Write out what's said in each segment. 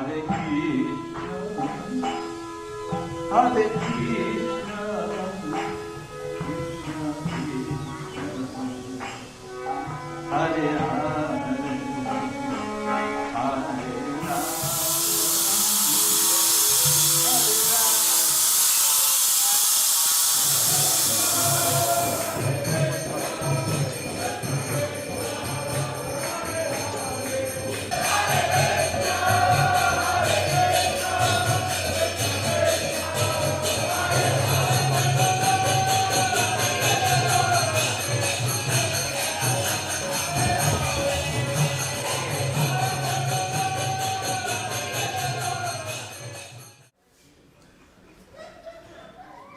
Hare Krishna, Hare Krishna, Krishna Krishna, Hare Hare, Hare Rama.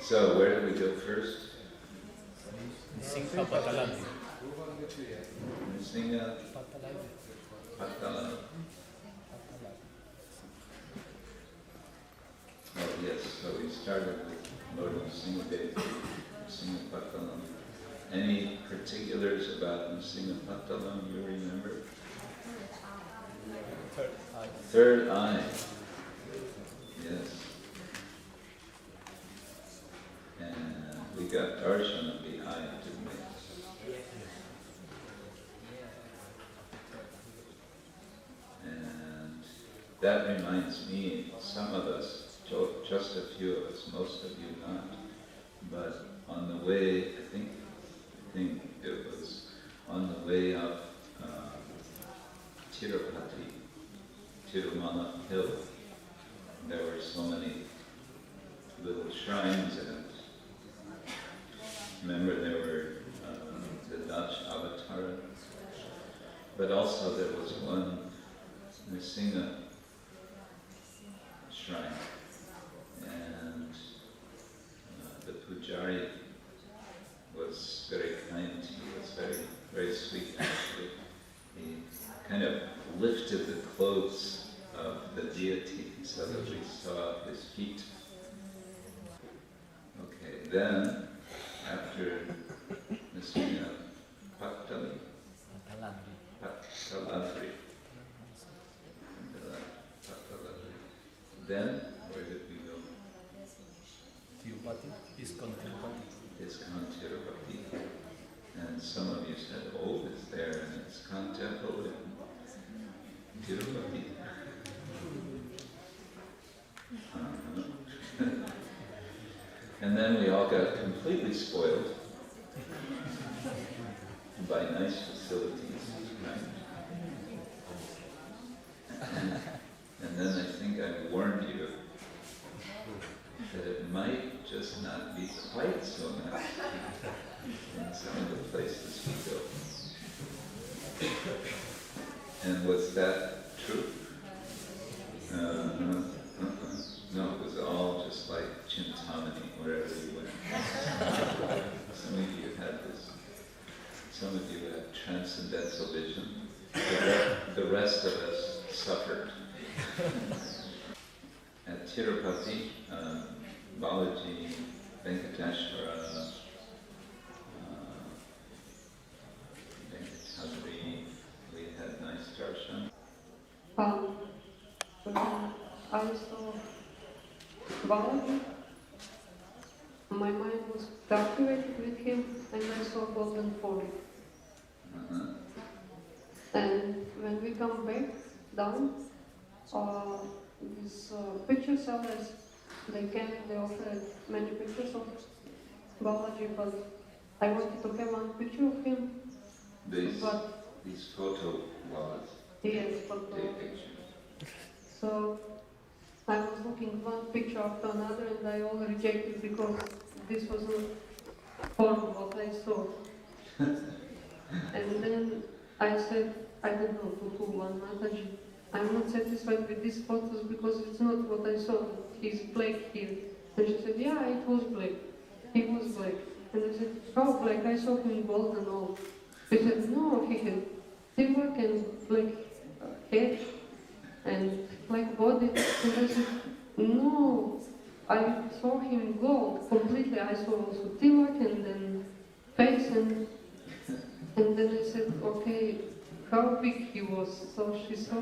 So where do we go first? Nrsimha Patalan. Nrsimha Patalan. Oh yes, so we started with Lord Nrsimha Dev, Nrsimha Patalan. Any particulars about Nrsimha Patalan you remember? Third eye. Yes. And we got darshan of the eye, didn't we? And that reminds me, some of us, just a few of us, most of you not, but on the way, I think it was on the way up Tirupati, Tirumala Hill, there were so many little shrines in it. Remember there were the Dutch Avatara, but also there was one Nrsimha shrine, and the pujari was very kind. He was very, very sweet actually. He kind of lifted the clothes of the deity so that we saw his feet. Okay, then after Nrsimha Pataladri, then where did we go? Tirupati, ISKCON Tirupati. ISKCON Tirupati. And some of you said, oh, it's there in ISKCON temple in Tirupati. And then we all got completely spoiled by nice facilities, right? And then I think I warned you that it might just not be quite so nice in some of the places we go. And was that true? No, it was all just like Chintamani wherever you went. Some of you had this. Some of you had transcendental vision. The rest of us suffered. At Tirupati, Balaji, Venkateshwara, Venkatadri, we had nice darshan. I saw Balaji. My mind was captivated with him, and I saw golden forest. And when we come back down, these picture sellers, they offered many pictures of Balaji, but I wanted to have one picture of him. These photo walls. Yes, but take pictures. So I was looking one picture after another, and I all rejected because this was not for what I saw. And then I said, I don't know, to one Mataji, I'm not satisfied with these photos because it's not what I saw. He's black here. And she said, yeah, it was black. He was black. And I said, how black? I saw him gold and all. She said, no, he had silver and black hair and black body. And I said, no, I saw him gold completely. I saw also tilak and then face and then I said, okay, how big he was. So she saw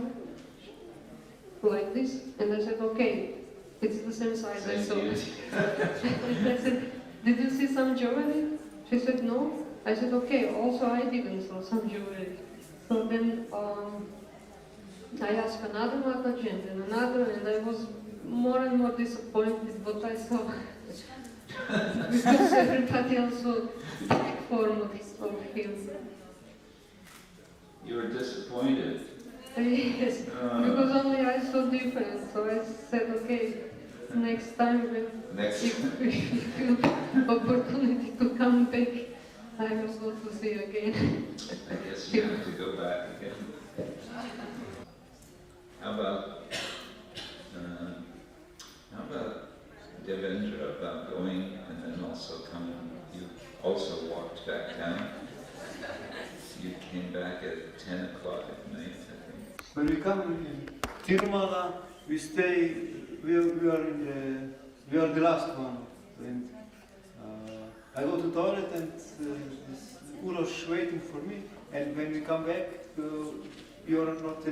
like this, and I said, okay, it's the same size I saw. And I said, did you see some jewelry? She said, no. I said, okay, also I didn't saw some jewelry. So then I asked another Mataji and then another, and I was more and more disappointed what I saw. Because everybody else saw big form of him. You were disappointed. Yes, because only I saw different. So I said, okay, next time if you have opportunity to come back, I will go to see again. I guess you have to go back again. How about Devendra, about going and then also coming? You also walked back down. You came back at 10 o'clock at night, I think. When we come in Tirumala, we stay. We are the last one. And I go to toilet and this Urosh waiting for me. And when we come back, you are not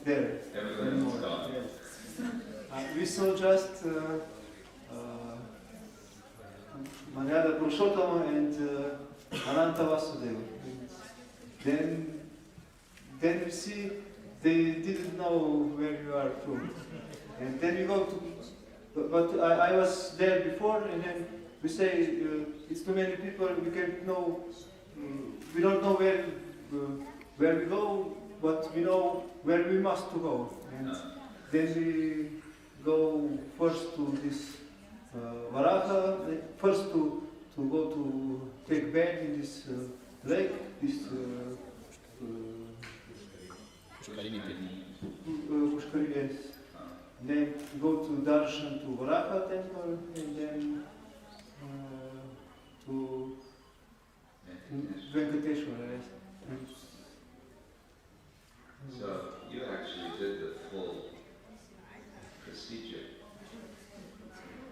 there Everyone's gone. Yes. We saw just Maryada Purushottama and Ananta Vasudeva. Then we see they didn't know where you are from. And then we go to, but I was there before, and then we say it's too many people. We can't know. We don't know where we go, but we know where we must to go. And then we go first to this Varaha. First to go to take bath in this lake. This Pushkari, yes. Then go to Darshan to Varaha temple, and then to Venkateshwara. Yes. So you actually did the full procedure.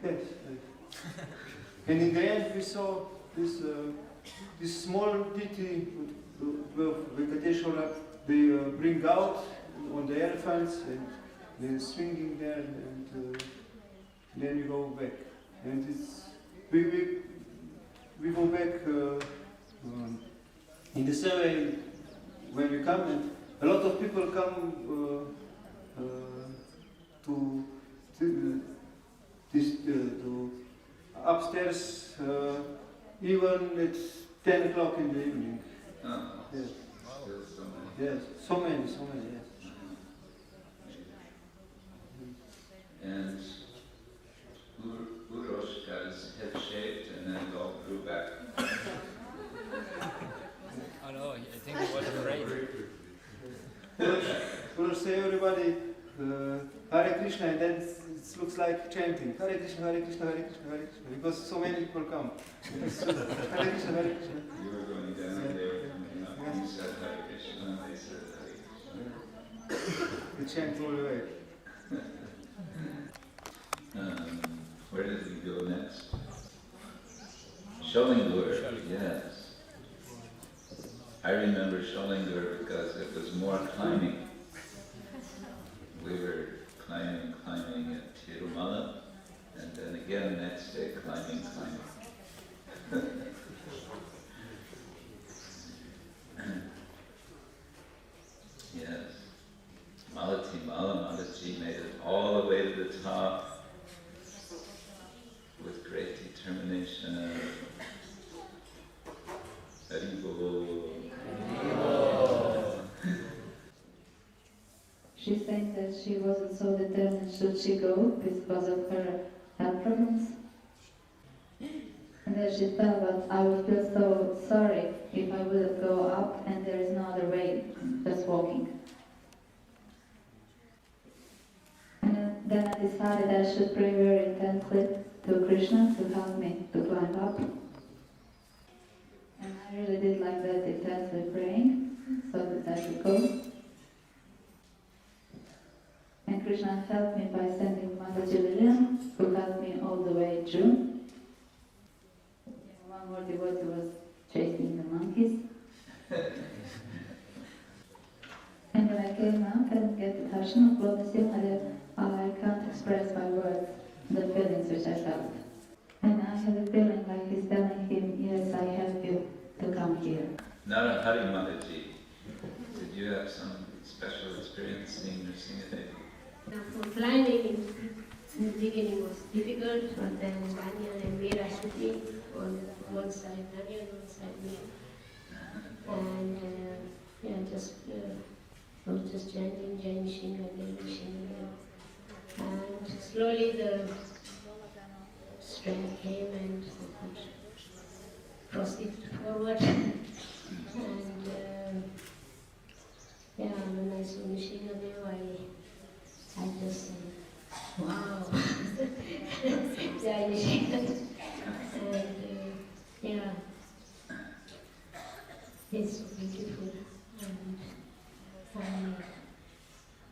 Yes. And in the end, we saw this small deity of Venkateshwara. They bring out on the elephants and then swinging there, and then we go back. And it's we go back in the same way when we come, and a lot of people come to upstairs even it's 10 o'clock in the evening. Oh, Yes. still so many. Yes, so many, yes. And Urosh got his head shaved and then it all grew back. Oh no, I think he was afraid. We'll say everybody Hare Krishna, and then it looks like chanting Hare Krishna, Hare Krishna, Hare Krishna, Hare Krishna, because so many people come. Hare Krishna, Hare Krishna. You were going down and they were coming up. You said Hare Krishna and they said Hare Krishna. We chant all the way. Where did we go next? Sholingur, yes. I remember Sholingur because it was more climbing. We were climbing at Tirumala, and then again next day climbing. Yes. Malati made it all the way to the top with great determination. Haribol. She said that she wasn't so determined should she go because of her health problems. And then she thought that I would feel so sorry if I wouldn't go up and there is no other way, just walking. And then I decided I should pray very intensely to Krishna to help me to climb up. And I really did like that, intensely praying, so that I could go. And Krishna helped me by sending Mataji Lilian, who helped me all the way through. One more devotee was chasing the monkeys. And when I came out and get the darshan of Lord Nrsimha, express by words the feelings which I felt. And I had a feeling like he's telling him, yes, I help you to come here. Narahari Mataji, did you have some special experience seeing Nrsimhadev? For climbing in the beginning was difficult, but then Daniel and Mira sitting on one side, Daniel on one side, Mira. And I was just chanting Jai Shingadev, Shingadev. And slowly the strength came and I could proceed forward. And when I saw Shingadev, I just said, wow, Jai Shingadev. And it's beautiful. And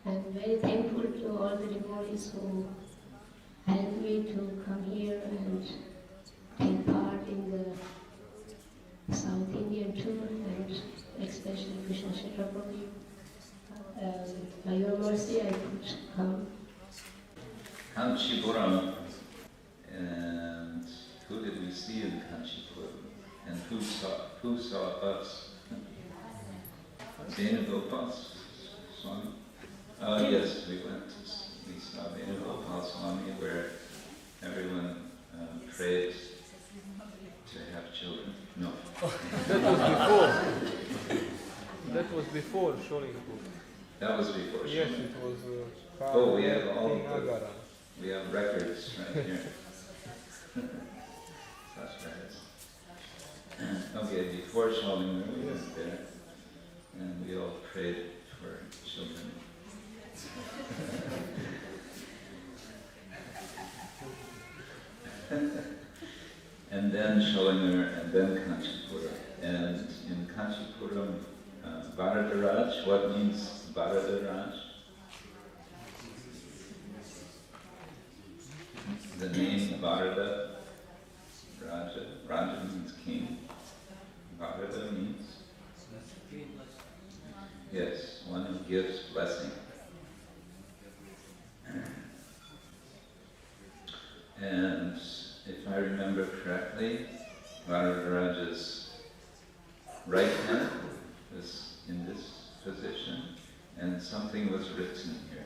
I'm very thankful to all the devotees who helped me to come here and take part in the South Indian tour, and especially Krishna Kshetra Swami. By your mercy, I could come. Kanchipuram, and who did we see in Kanchipuram? And who saw us? Venugopal Swami. Oh yes, we saw Venugopal Swami, where everyone prayed to have children. No. That was before showing book. That was before. Yes, Showing. it was. Oh, we have all King Agara. we have records right here. Such records. Okay, before Showing, we went there, and we all prayed for children. And then Sholinger, and then Kanchipuram. And in Kanchipuram, Bharadaraj, what means Bharadaraj? The name Bharata, Raja means king. Bharata means, yes, one who gives blessing. And if I remember correctly, Varadaraja's right hand was in this position, and something was written here.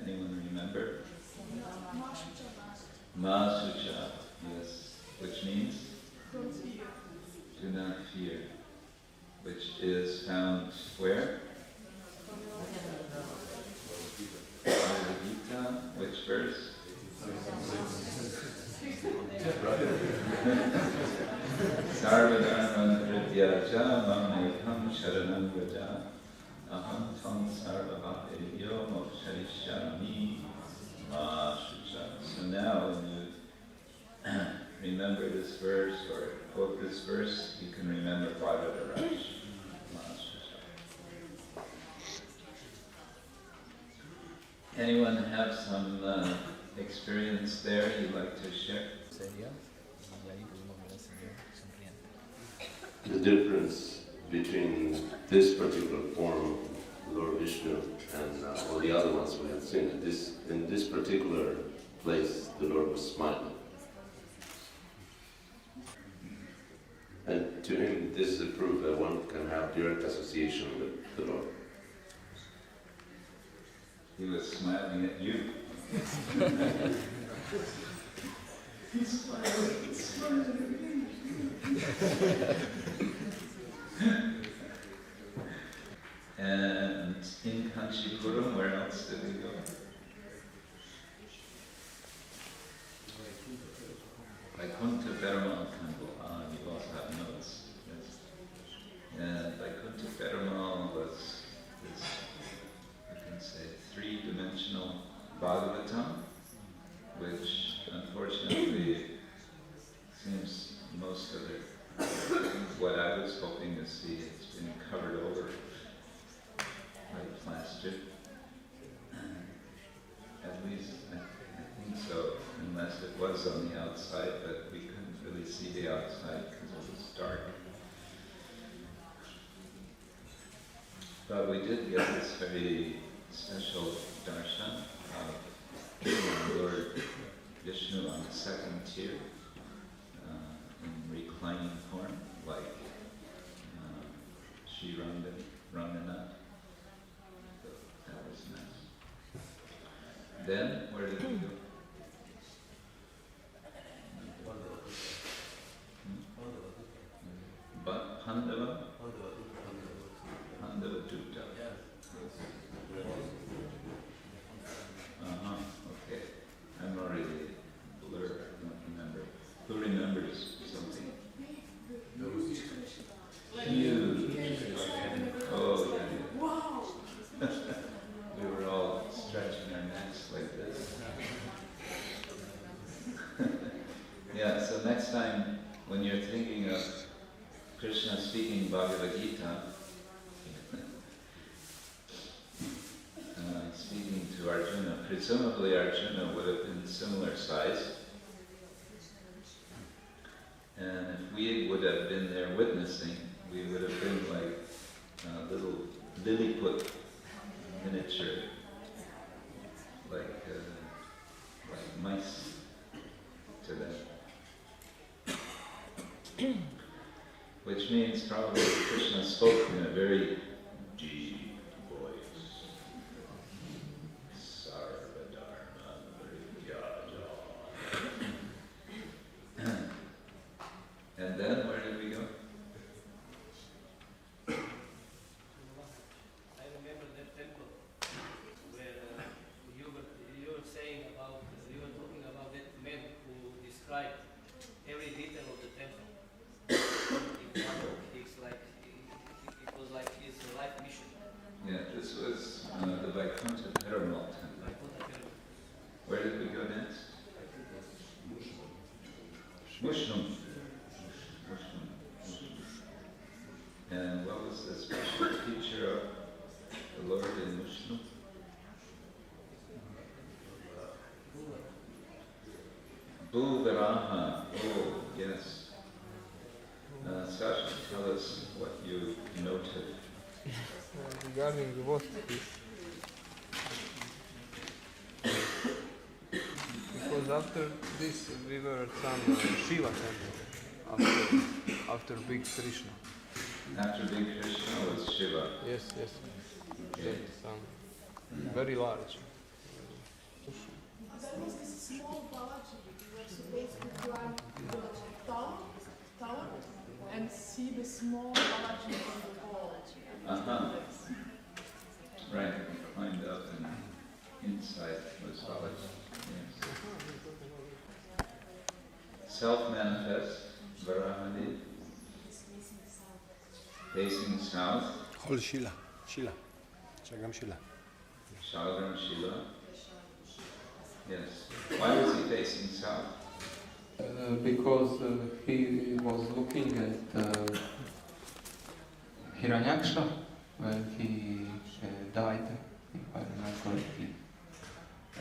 Anyone remember? Ma-sucha, yes, which means do not fear, which is found where? Bhagavad Gita, which verse? Sarvadharman Hridyaja Mamekam Sharanam Vraja Aham Tvam Sarvabhadeyo Moksharishyami Ma Shucha. So now when you remember this verse or quote this verse, you can remember Bhagavataraj. Ma Shucha. Anyone have some experience there you'd like to share? The difference between this particular form of Lord Vishnu and all the other ones we have seen, in this particular place, the Lord was smiling. And to him, this is a proof that one can have direct association with the Lord. He was smiling at you. He's smiling at me. And in Kanchipuram, where else did we go? Vaikuntha Perumal Temple. You also have notes. Yes. And Vaikuntha Perumal was this, you can say, three-dimensional Bhagavatam, which unfortunately seems most of it, what I was hoping to see, has been covered over by plaster. At least I think so, unless it was on the outside, but we couldn't really see the outside because it was dark. But we did get this very special darshan of Lord Vishnu on the second tier, in reclining form, like Sri Ranganath. So that was nice. Then, where did we go? But Pandava Dutta. Okay. I'm already blurred, I don't remember. Who remembers something? Huge. Oh, yeah. We were all stretching our necks like this. Yeah, so next time when you're thinking of Krishna speaking Bhagavad Gita, speaking to Arjuna, presumably Arjuna would have been similar size, and if we would have been there witnessing, we would have been like little Lilliput miniature, like mice to them. Which means probably Krishna spoke in a very deep voice. Sarvadharma Parityajana. And then where did we go? I remember that temple where you were saying about, you were talking about that man who described every detail of the temple. It was like his life mission. Yeah, this was the Vaikuntha Perumal temple. Where did we go next? Mushnum. And what was the special feature of the Lord in Mushnum? Bhuvaraha. Oh, yes. Sasha, tell us what you noted. Regarding what? Because after this we were at some Shiva temple, after big Krishna. After big Krishna was Shiva. Yes. Okay. That's some very large. There was this small Balaji. We were supposed to climb the tower and see the small Balaji on the wall. Right, we climbed up and inside was Balaji. Yes. Self-manifest, Varahamadi, facing south. Whole Shila. Shagam Shila. Shalagram Shila. Yes. Why was he facing south? Because he was looking at Hiranyaksha when he died, if I remember correctly.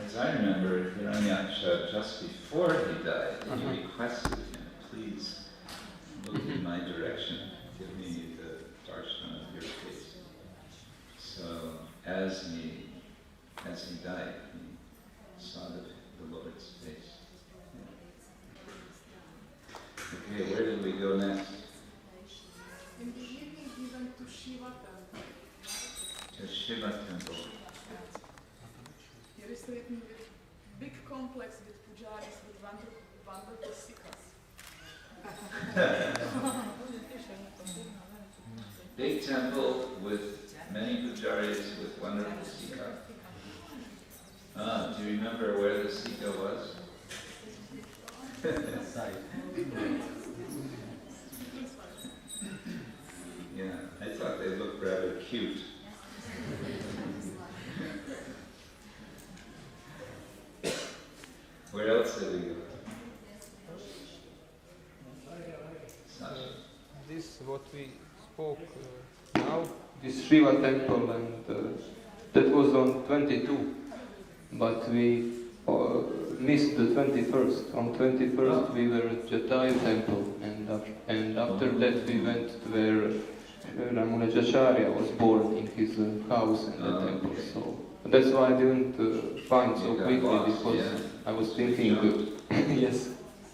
As I remember, Hiranyaksha, just before he died, he requested him, please look in my direction, give me the darshan of your face. So as he died, he saw the Lord's face. Yeah. Okay, where did we go next? In the evening we went to Shiva temple. To Shiva temple. Here is written with big complex with pujaris with wonderful sikhs. Big temple with many pujaris with wonderful sikha. Do you remember where the sikha was? Yeah, I thought they looked rather cute. Where else did we go? Sasha. This is what we spoke now. This Shiva temple, and that was on 22, but we missed the 21st. On 21st we were at Jatayu temple, and after that we went where Ramanujacharya was born in his house in the temple. So That's why I didn't find so You got quickly, lost, because yeah. I was thinking, yes.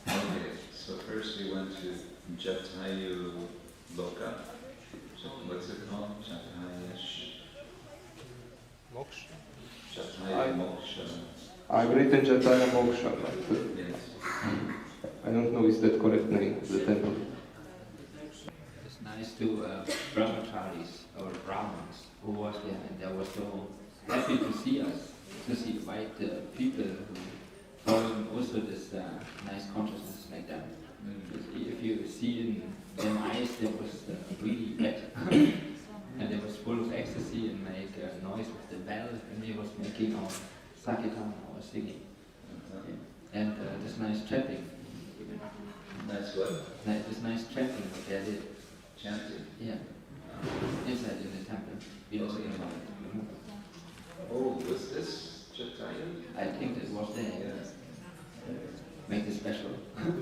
Okay, so first we went to Jatayu Loka. What's it called? Moksha. Jatayu Moksha. I've written Jataya Moksha, but Yes. I don't know is that correct name of the temple. It's nice to brahmacharis or brahmins who was there, and they were so happy to see us, to see white people who follow also this nice consciousness like that. If you see in their eyes, they was really wet, and they was full of ecstasy and make noise with the bell, and they was making our sankirtan or singing, and this nice chanting. Nice what? This nice chanting that they did. Chanting? Yeah. Inside in the temple. We also in Oh, was this Jatayu? I think it was there. Yes. Make it special.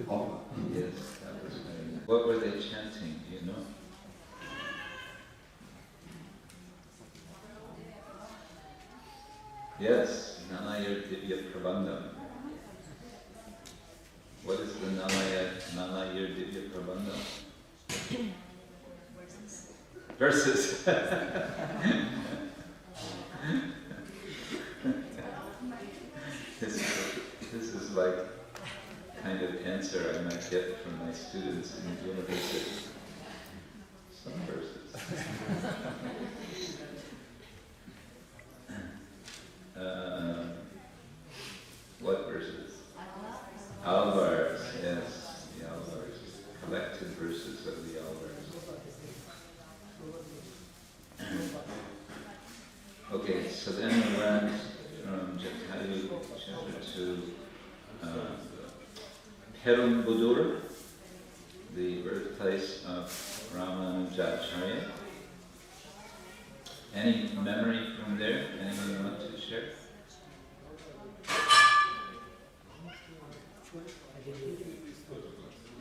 Oh. Yes, that was very nice. What were they chanting, do you know? Yes, Nanayur Divya Prabandham. What is the Nanayur Divya Prabandham? Verses. This is like kind of answer I might get from my students in the university. Some verses. What verses? Alvars, yes, the Alvars. Collected verses of the Alvars. Okay, so then we went from Jatayu Kshetra to Perumbudur, the birthplace of Ramanujacharya. Any memory from there? Anyone want to share?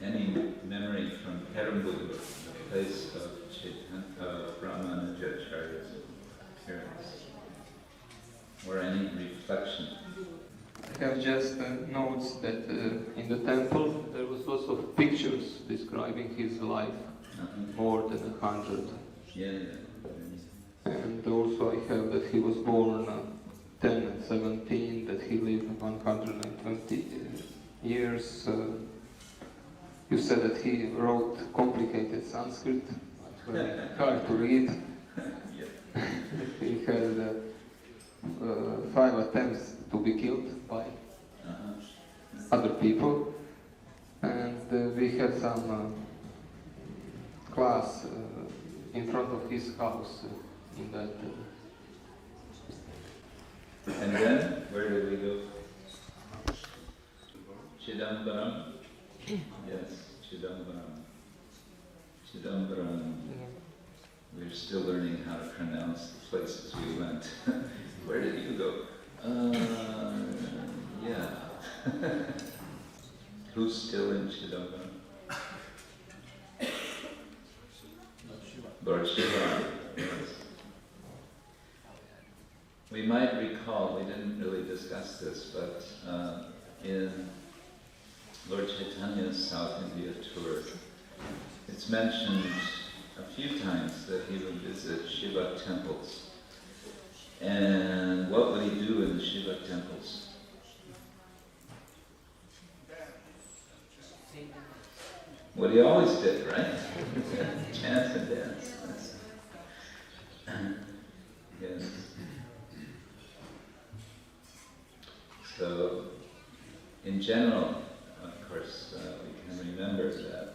Any memory from Perumbudur, the place of Ramanujacharya's appearance? Or any reflection? I have just notes that in the temple there was lots of pictures describing his life, more than 100. Yeah. And also I have that he was born 10 and 17, that he lived 120 years. You said that he wrote complicated Sanskrit, very hard to read. He had 5 attempts to be killed by other people, and we had some class in front of his house in that. And then, where did we go? Chidambaram? Yes, Chidambaram. Chidambaram. We're still learning how to pronounce the places we went. Where did you go? Yeah. Who's still in Chidambaram? Lord Shiva. Yes. We might recall, we didn't really discuss this, but in Lord Chaitanya's South India tour, it's mentioned a few times that he would visit Shiva temples. And what would he do in the Shiva temples? What he always did, right? Chant and dance. Yes. So, in general, of course, we can remember that,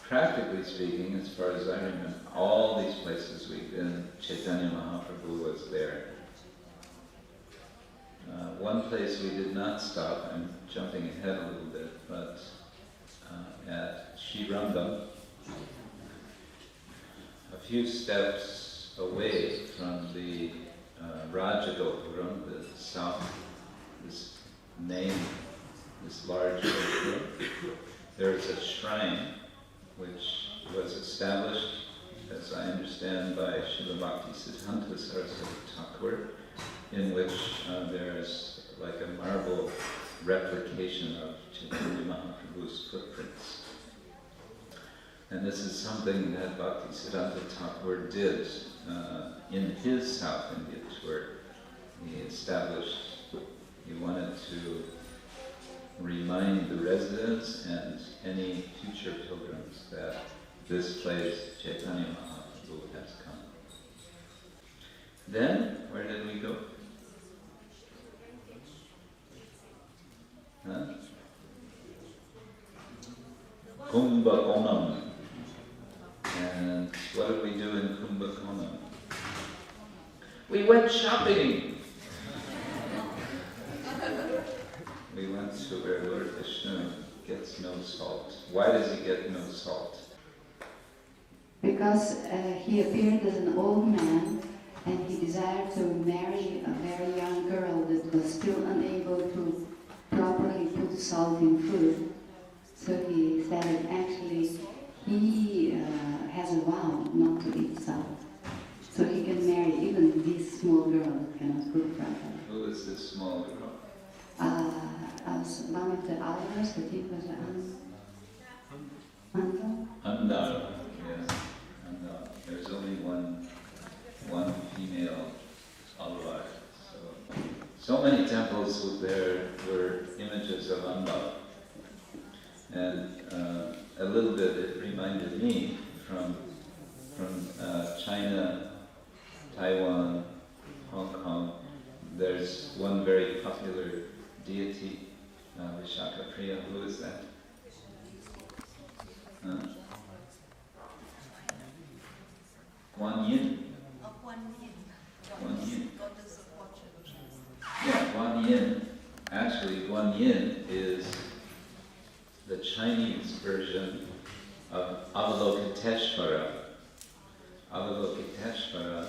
practically speaking, as far as I remember, all these places we've been, Chaitanya Mahaprabhu was there. One place we did not stop, I'm jumping ahead a little bit, but at Srirangam, a few steps away from the Rajagopuram, the south, this main, this large Gopuram, there's a shrine which was established, as I understand, by Srila Bhakti Siddhanta Saraswati Thakur in which there's like a marble replication of Chaitanya Mahaprabhu's footprints. And this is something that Bhaktisiddhanta Thakur did in his South India tour. He established, he wanted to remind the residents and any future pilgrims that this place, Chaitanya Mahaprabhu, has come. Then, where did we go? Huh? Kumbhakonam. And what did we do in Kumbhakonam? We went shopping! We went to where Lord Vishnu gets no salt. Why does he get no salt? Because he appeared as an old man and he desired to marry a very young girl that was still unable to properly put salt in food. So he said that actually he has a vow not to eat salt. So he can marry even this small girl that cannot cook properly. Who is this small girl? One of the elders, I think was Andal. Andal, yes. Andal. There's only one female Alvar. So many temples there were images of Andal. And a little bit it reminded me from China, Taiwan, Hong Kong. There's one very popular deity, Vishakapriya. Who is that? Guan Yin. Guan Yin. Yeah, Guan Yin. Actually, Guan Yin is the Chinese version of Avalokiteshvara. Avalokiteshvara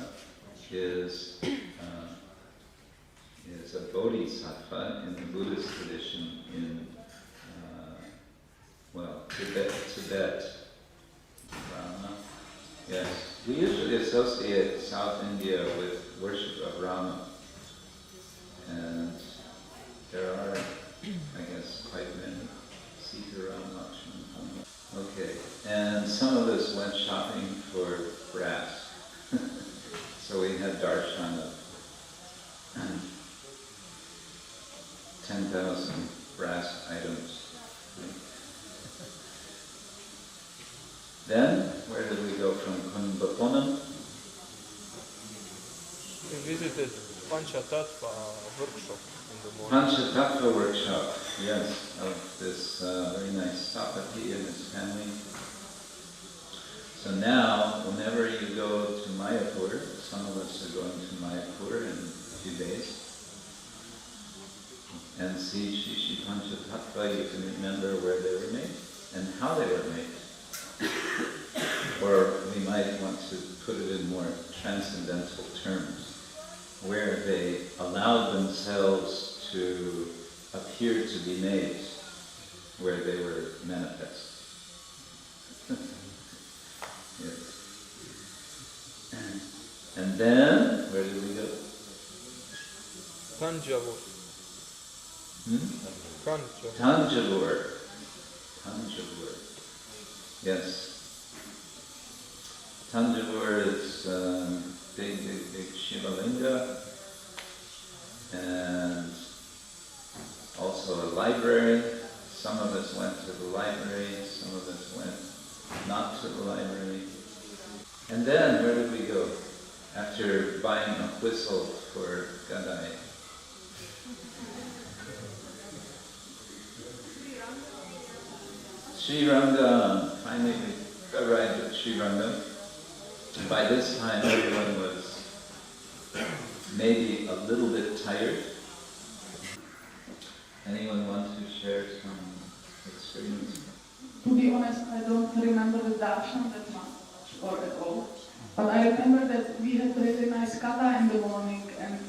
is a bodhisattva in the Buddhist tradition in Tibet. Rama. Yes, we usually associate South India with worship of Rama, and there are, I guess, quite many. Sita, Rama, Lakshmana. Okay, and some of us went shopping for brass, so we had darshan of 10,000 brass items. Then, where did we go from Kumbhakonam? We visited Panchatattva workshop in the morning. Panchatattva workshop, yes, of this very nice Sapati and his family. So now, whenever you go to Mayapur, some of us are going to Mayapur in a few days, and see Shishi Panchatattva, you can remember where they were made and how they were made. Or we might want to put it in more transcendental terms, where they allowed themselves to appear to be made, where they were manifest. Yes. And then, where did we go? Tanjavur. Tanjavur. Tanjavur. Yes. Tanjavur is big Shivalinga, and also a library. Some of us went to the library, some of us went not to the library. And then, where did we go? After buying a whistle for Gadai. Sri Ranga. Finally we arrived at Sri Ranga. By this time everyone was maybe a little bit tired. Anyone want to share some experience? To be honest, I don't remember the darshan that much or at all. But I remember that we had really nice kata in the morning, and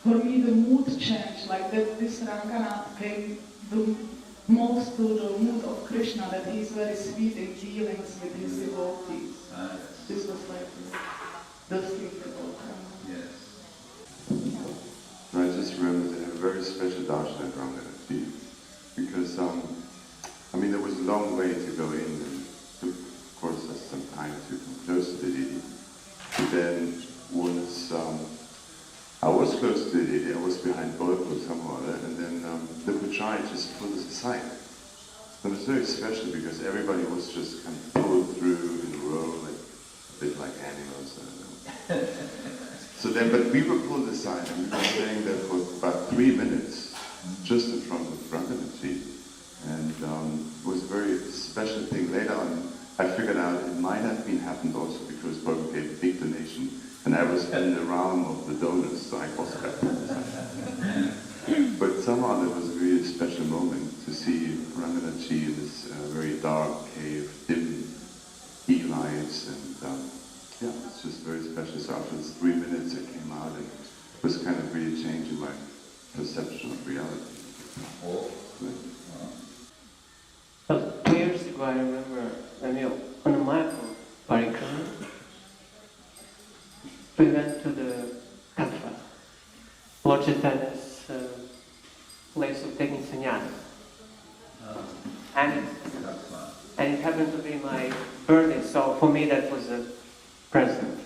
for me the mood changed, like that this Ranganath came the most to the mood of Krishna, that he is very sweet in dealings with his devotees. This was like the thing about him. Yes. very special darshan at Ramanathi because, I mean, there was a long way to go in and took, of course, us some time to come close to the deity. But then once I was close to the deity, I was behind Bolko somehow, and then the Pujari just pulled us aside. It was very special because everybody was just kind of pulled through in a row, like, a bit like animals, I don't know. So then, but we were pulled aside and we were staying there for about 3 minutes, just in front of Ramanathi. And it was a very special thing. Later on, I figured out it might have been happened also because Bolko gave a big donation and I was in the realm of the donors, so I also got pulled aside. But somehow that was a really special moment to see Ramanathi in this very dark cave, dim lights, and yeah, it's just very special. So after this 3 minutes I came out and it was kind of really changing my perception of reality. Oh. Well, 2 years ago I remember when we were on a Mayapur parikrama, we went to the Yatra, Lord Chaitanya's place of taking sannyas. And it happened to be my birthday, so for me that was a present.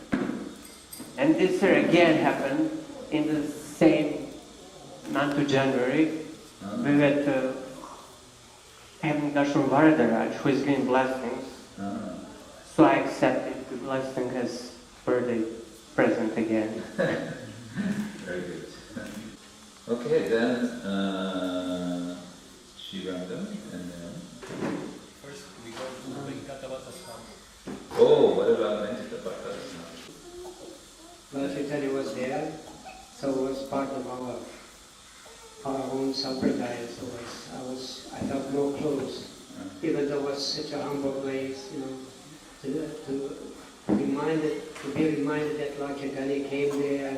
And this year again happened in the same month of January. We went to having darshan of Varadaraj, who is giving blessings. So I accepted the blessing as birthday present again. Very good. Okay, then Shiranda, and then... First we go to Venkatavata's house. Oh, what about Venkatavata's house? Lord Chaitanya was there, so it was part of our own sampradaya, so I felt more close. Even though it was such a humble place, you know, to be reminded that Lord Chaitanya came there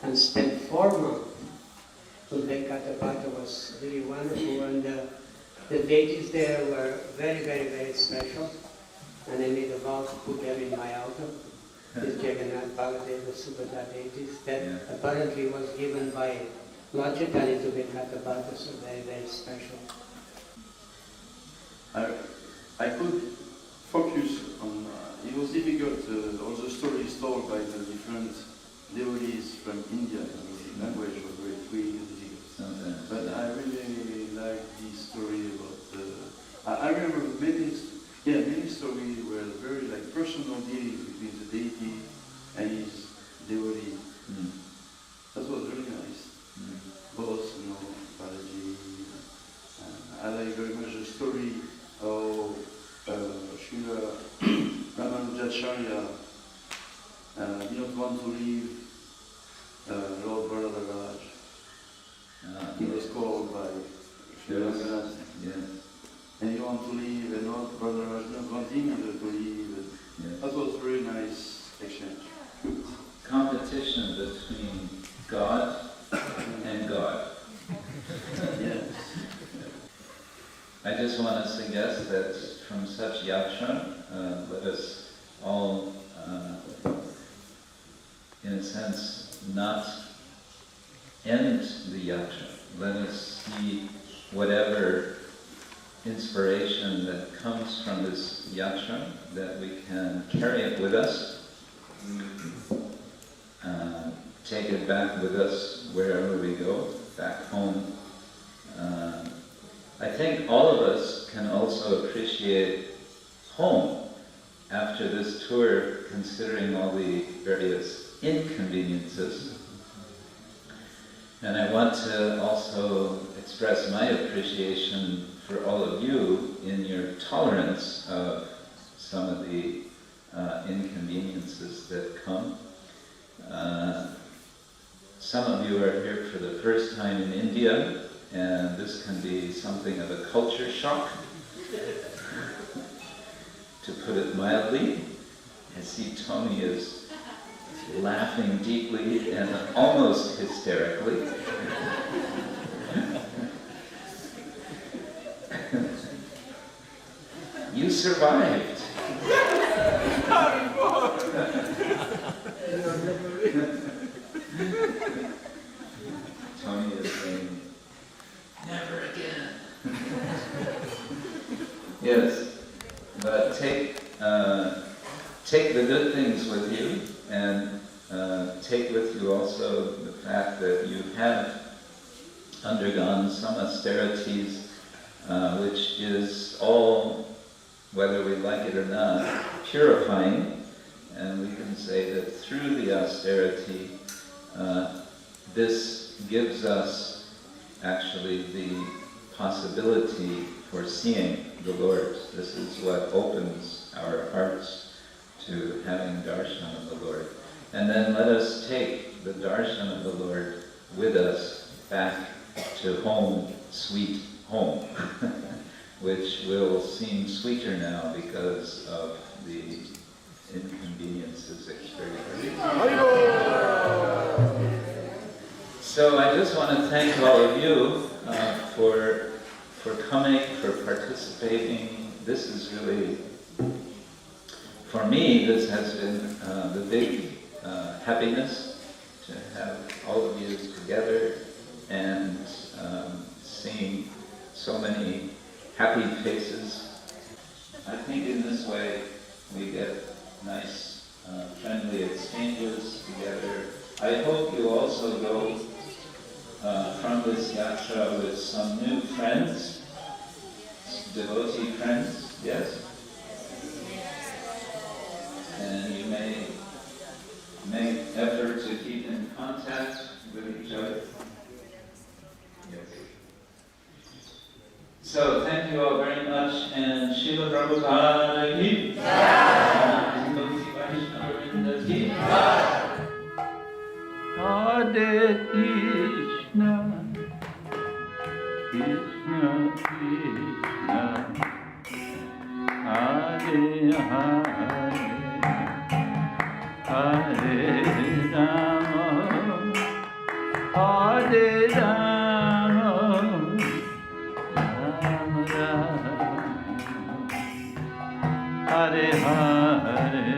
and spent 4 months with Venkatavata was really wonderful, and the deities there were very, very, very special, and I made a vow to put them in my altar. These Jagannath, Baladeva, Subhadra deities that apparently was given by Lord Chaitanya to Venkatavata, so very, very special. I could focus on, it was difficult, all the stories told by the different devotees from India, the language was very free and difficult. But I really like this story about, I remember many stories were very like personal dealings between the deity and his devotee. That was really nice. Both, you know, Balaji. I like very much the story of Srila Ramanujacharya did not want to leave Lord Varadaraj. He was called by Srila Ranganath. And he wanted to leave, and Lord Varadaraj did not want him either to leave. That was a very nice exchange. Competition between God and God. Yes. I just want to suggest that from such yatra, let us all, in a sense, not end the yatra. Let us see whatever inspiration that comes from this yatra, that we can carry it with us, take it back with us wherever we go, back home. I think all of us can also appreciate home after this tour, considering all the various inconveniences. And I want to also express my appreciation for all of you in your tolerance of some of the inconveniences that come. Some of you are here for the first time in India, and this can be something of a culture shock, to put it mildly. I see Tony is laughing deeply and almost hysterically. You survived. Tony is saying Yes, but take the good things with you, and take with you also the fact that you have undergone some austerities, which is all, whether we like it or not, purifying. And we can say that through the austerity, this gives us actually the possibility for seeing the Lord. This is what opens our hearts to having darshan of the Lord. And then let us take the darshan of the Lord with us back to home, sweet home, which will seem sweeter now because of the inconveniences experienced. So I just want to thank all of you for coming, for participating. This is really, for me, this has been the big happiness to have all of you together and seeing so many happy faces. I think in this way we get nice friendly exchanges together. I hope you also go from this yatra with some new friends, devotee friends, yes? And you may make effort to keep in contact with each other. Yes. So thank you all very much, and Srila Prabhupada ki jai. Hare Krishna, Krishna Krishna, Hare Hare, Hare Rama, Hare Rama, Rama Rama, Hare Hare.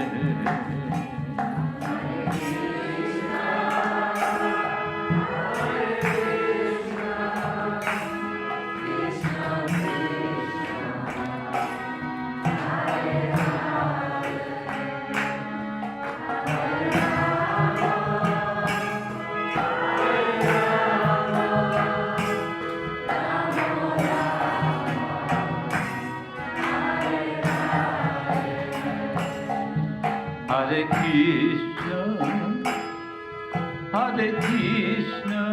Hare Krishna, Hare Krishna,